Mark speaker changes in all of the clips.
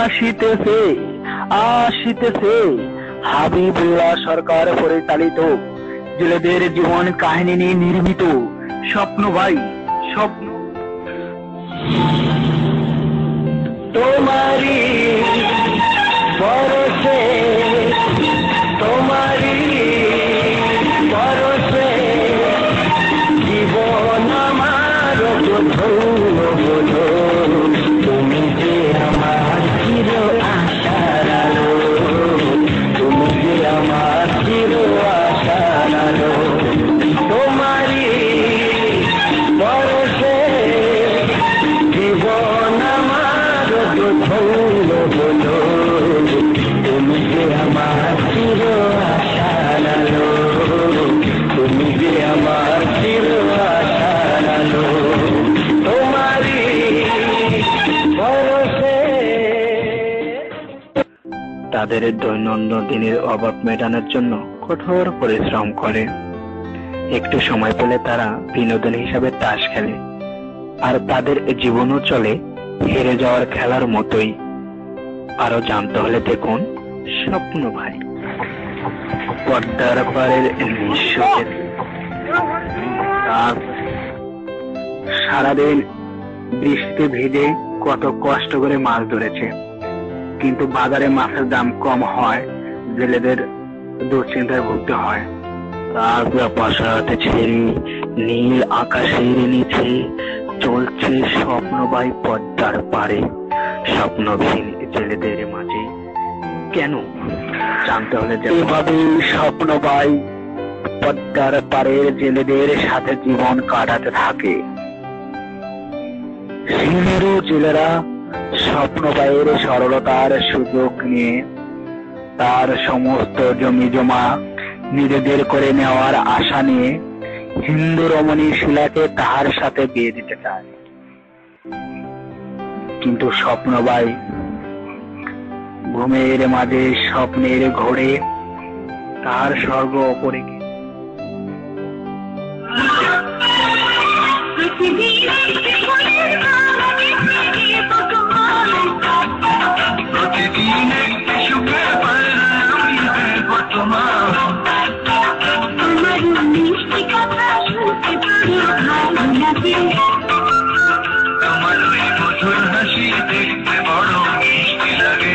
Speaker 1: আসিতেছে আসিতেছে হাবিবুল্লাহ সরকার পরিচালিত জেলেদের জীবন কাহিনী নিয়ে নির্মিত স্বপ্ন ভাই স্বপ্ন। তোমারি বরসে তোমারি বরসে জীবন আমার ধন্য বলো, তুমি যে আমার চির আশার আলো, তুমি যে আমার চির আশার আলো। তোমারি বরসে জীবন আমার ধন্য বলো, তুমি যে আমার চির আশার আলো, তুমি যে আমার চির আশার আলো। তোমারি বরসে। তাদের দৈনন্দিন দিনের অভাব মেটানোর জন্য কঠোর পরিশ্রম করে। একটু সময় পেলে তারা বিনোদন হিসাবে তাস খেলে, আর তাদের জীবনও চলে হেরে যাওয়ার খেলার মতোই। আরো জানতে হলে দেখুন স্বপ্ন ভাই। পদ্মার পাড়ের নিঃস্বদের সারাদিন বৃষ্টিতে ভিজে কত কষ্ট করে মাছ ধরেছে, কিন্তু বাজারে মাছের দাম কম হয়, জেলেদের দুশ্চিন্তায় ভুগতে হয়। রাতে ছেড়ে নীল আকাশের নিচে চলছে স্বপ্নবাই পদ্মার পারে, স্বপ্নহীন জেলেদের মাঝে। কেন জানতে হলে এভাবে স্বপ্নবাই পদ্মার পাড়ের জেলেদের সাথে জীবন কাটাতে থাকে। সিলেরও জেলেরা স্বপ্নবাইয়ের সরলতার সুযোগ নিয়ে তার সমস্ত জমি জমা নিজেদের করে নেওয়ার আশা নিয়ে হিন্দু রমণী শিলাকে তাহার সাথে বিয়ে দিতে চায়, কিন্তু স্বপ্নবাই ঘুমের মাঝে স্বপ্নের ঘোরে তার স্বর্গ অপরে।
Speaker 2: তোমার ওই মধুর হাসি দেখতে বড় মিষ্টি লাগে।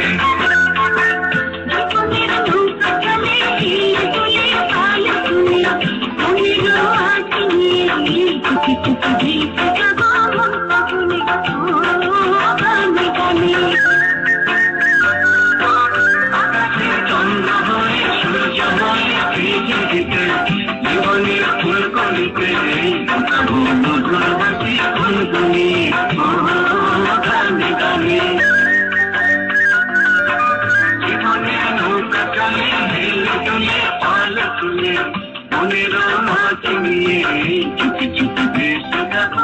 Speaker 2: জীবনের ফুল কলিতে মধুর হাসি ফুলগুলি গানে গানে। জীবনের নৌকা চলে হেলে তুলে পাল তুলে মনের মাছ নিয়ে চুপি চুপি ভেসে যাবো।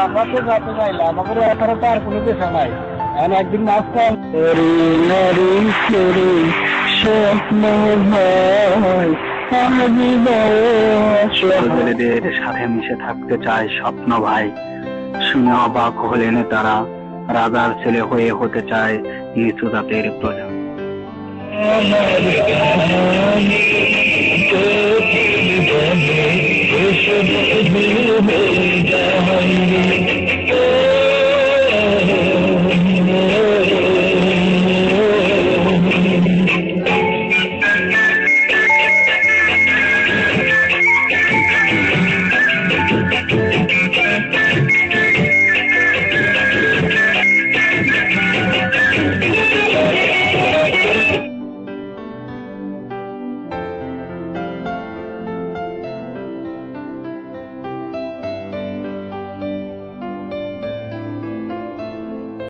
Speaker 1: আমরা তো যাতে চাইলাম, আমাদের এখানে তো আর কোনো পেশা নাই। একদিন মাছ কম স্বপ্ন ভাই জেলেদের সাথে মিশে থাকতে চায় স্বপ্ন ভাই। শুনে অবাক হলেন তারা, রাজার ছেলে হয়ে হতে চায় নিচু জাতের প্রজা।